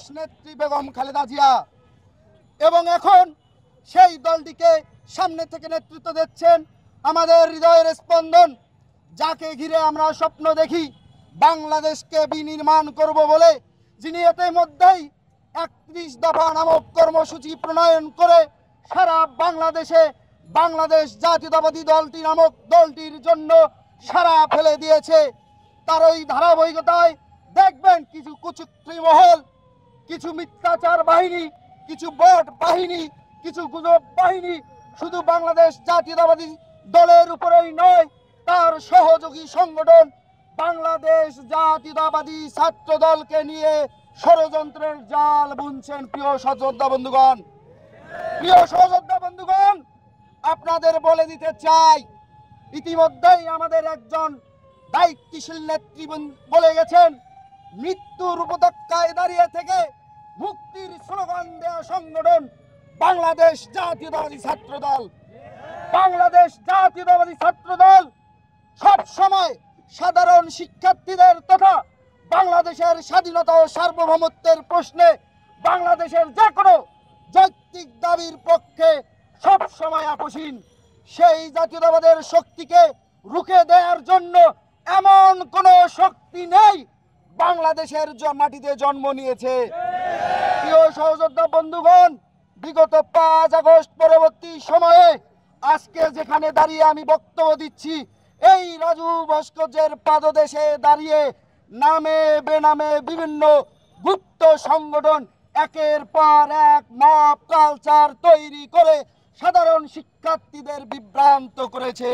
দেশ নেত্রী বেগম খালেদা জিয়া এবং এখন সেই দলটিকে সামনে থেকে নেতৃত্ব দিচ্ছেন আমাদের হৃদয়ের স্পন্দন, যাকে ঘিরে আমরা স্বপ্ন দেখি বাংলাদেশকে বিনির্মাণ করব বলে, যিনি ইতিমধ্যেই 31 দফা নামক কর্মসূচি প্রণয়ন করে সারা বাংলাদেশে বাংলাদেশ জাতীয়তাবাদী দলটি নামক দলটির জন্য সাড়া ফেলে দিয়েছে। তার ওই ধারাবাহিকতায় দেখবেন কিছু কুচক্রী মহল, কিছু মিথ্যাচার বাহিনী, কিছু বট বাহিনী, কিছু গুজব বাহিনী শুধু বাংলাদেশ জাতীয়তাবাদী দলের উপরেই নয়, তার সহযোগী সংগঠন বাংলাদেশ জাতীয়তাবাদী ছাত্র দলকে নিয়ে ষড়যন্ত্রের জাল বুনছেন। প্রিয় সহযোদ্ধা বন্ধুগণ, আপনাদের বলে দিতে চাই, ইতিমধ্যেই আমাদের একজন দায়িত্বশীল নেত্রী বলে গেছেন, মৃত্যুর উপত্যকায় দাঁড়িয়ে থেকে মুক্তির স্লোগান দেওয়া সংগঠন বাংলাদেশ জাতীয়তাবাদী ছাত্র দল। বাংলাদেশ জাতীয়তাবাদী ছাত্র দল সব সময় সাধারণ শিক্ষার্থীদের তথা বাংলাদেশের স্বাধীনতা ও সার্বভৌমত্বের প্রশ্নে বাংলাদেশের যে কোনো যৌক্তিক দাবির পক্ষে সব সময় আপোষহীন। সেই জাতীয়তাবাদের শক্তিকে রুখে দেওয়ার জন্য এমন কোনো শক্তি নেই বাংলাদেশের মাটিতে জন্ম নিয়েছে। প্রিয় সহযোদ্ধা বন্ধুগণ, বিগত 5 আগস্ট পরবর্তী সময়ে আজকে যেখানে দাঁড়িয়ে আমি বক্তব্য দিচ্ছি, এই রাজু ভাস্কর্যের পাদদেশে দাঁড়িয়ে নামে বেনামে বিভিন্ন গুপ্ত সংগঠন একের পর এক মব কালচার তৈরি করে সাধারণ শিক্ষার্থীদের বিভ্রান্ত করেছে।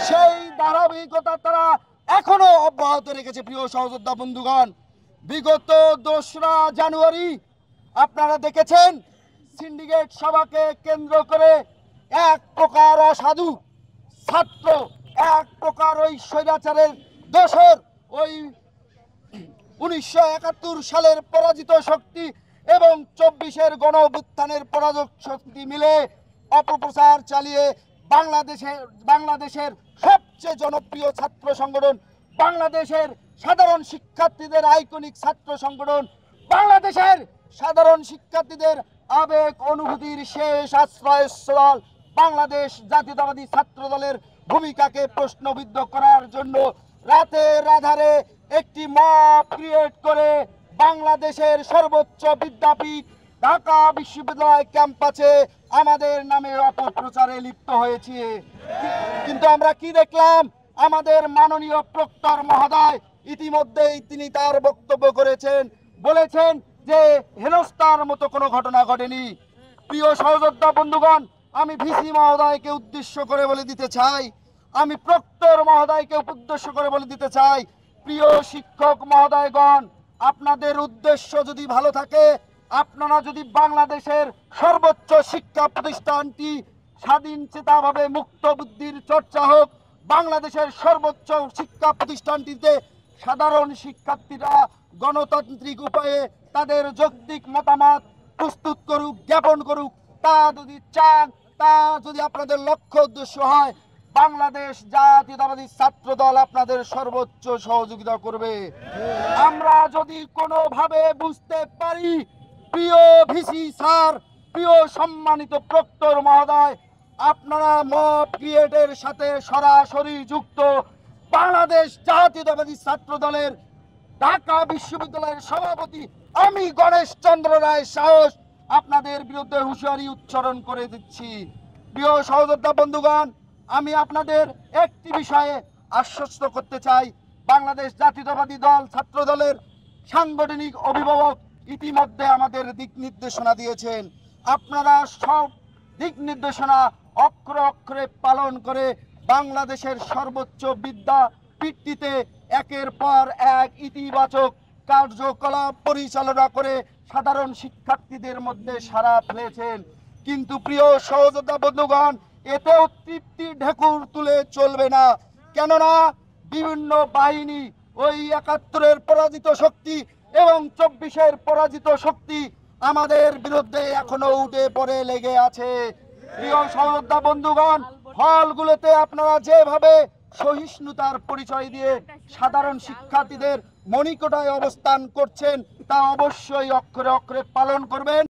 সেই ধারাবাহিকতা তারা এখনো অব্যাহত রেখেছে। প্রিয় সহযোদ্ধা বন্ধুগণ, বিগত 2রা জানুয়ারি আপনারা দেখেছেন সিন্ডিকেট সভাকে কেন্দ্র করে এক প্রকার অসাধু ছাত্র, এক প্রকার ওই স্বৈরাচারের দোসর, ওই 1971 সালের পরাজিত শক্তি এবং 24-এর গণ অভ্যুত্থানের পরাজক শক্তি মিলে অপপ্রচার চালিয়ে বাংলাদেশের সবচেয়ে জনপ্রিয় ছাত্র সংগঠন, বাংলাদেশের সাধারণ শিক্ষার্থীদের আইকনিক ছাত্র সংগঠন, বাংলাদেশের সাধারণ শিক্ষার্থীদের আবেগ অনুভূতির শেষ আশ্রয়স্থল বাংলাদেশ জাতীয়তাবাদী ছাত্র দলের ভূমিকাকে প্রশ্নবিদ্ধ করার জন্য রাতের আধারে একটি মব ক্রিয়েট করে বাংলাদেশের সর্বোচ্চ বিদ্যাপীঠ ঢাকা বিশ্ববিদ্যালয় ক্যাম্পাসে আমাদের নামে অপপ্রচারে লিপ্ত হয়েছে। কিন্তু আমরা কি দেখলাম? আমাদের মাননীয় প্রক্টর মহোদয় ইতিমধ্যেই তিনি তার বক্তব্য করেছেন, বলেছেন যে হেনস্থার মতো কোনো ঘটনা ঘটেনি। প্রিয় সহযোদ্ধা বন্ধুগণ, আমি ভিসি মহোদয়কে উদ্দেশ্য করে বলে দিতে চাই, আমি প্রক্টর মহোদয়কে উদ্দেশ্য করে বলে দিতে চাই, প্রিয় শিক্ষক মহোদয়গণ, আপনাদের উদ্দেশ্য যদি ভালো থাকে, আপনারা যদি বাংলাদেশের সর্বোচ্চ শিক্ষা প্রতিষ্ঠানটি স্বাধীন চেতাভাবে মুক্ত বুদ্ধির চর্চা হোক, বাংলাদেশের সর্বোচ্চ শিক্ষা প্রতিষ্ঠানটিতে সাধারণ শিক্ষার্থীরা গণতান্ত্রিক উপায়ে তাদের যৌক্তিক মতামত প্রস্তুত করুক, জ্ঞাপন করুক, তা যদি চান, তা যদি আপনাদের লক্ষ্য উদ্দেশ্য হয়, বাংলাদেশ জাতীয়তাবাদী ছাত্র দল আপনাদের সর্বোচ্চ সহযোগিতা করবে। আমরা যদি কোনোভাবে বুঝতে পারি, প্রিয় ভিসি স্যার, প্রিয় সম্মানিত প্রক্টর মহোদয়, আপনারা মব ক্রিয়েটের সাথে সরাসরি যুক্ত, বাংলাদেশ জাতীয়তাবাদী ছাত্র দলের ঢাকা বিশ্ববিদ্যালয়ের সভাপতি আমি গণেশ চন্দ্র রায় সাহস আপনাদের বিরুদ্ধে হুঁশিয়ারি উচ্চারণ করে দিচ্ছি। প্রিয় সহযোদ্ধা বন্ধুগণ, আমি আপনাদের একটি বিষয়ে আশ্বস্ত করতে চাই, বাংলাদেশ জাতীয়তাবাদী দল ছাত্র দলের সাংগঠনিক অভিভাবক ইতিমধ্যে আমাদের দিক নির্দেশনা দিয়েছেন। আপনারা সব দিক নির্দেশনা অক্ষরে অক্ষরে পালন করে বাংলাদেশের সর্বোচ্চ বিদ্যাপীঠটিতে একের পর এক ইতিবাচক কার্যকলাপ পরিচালনা করে সাধারণ শিক্ষার্থীদের মধ্যে সাড়া ফেলেছেন। কিন্তু প্রিয় সহযোদ্ধা বন্ধুগণ, এতেও তৃপ্তি ঢেকুর তুলে চলবে না, কেননা বিভিন্ন বাহিনী, ওই 71-এর পরাজিত শক্তি এবং 24-এর পরাজিত শক্তি আমাদের বিরুদ্ধে এখনো উঠে পড়ে লেগে আছে। প্রিয় সহযোদ্ধা বন্ধুগণ, হলগুলোতে আপনারা যেভাবে সহিষ্ণুতার পরিচয় দিয়ে সাধারণ শিক্ষার্থীদের মনিকটায় অবস্থান করছেন, তা অবশ্যই অক্ষরে অক্ষরে পালন করবেন।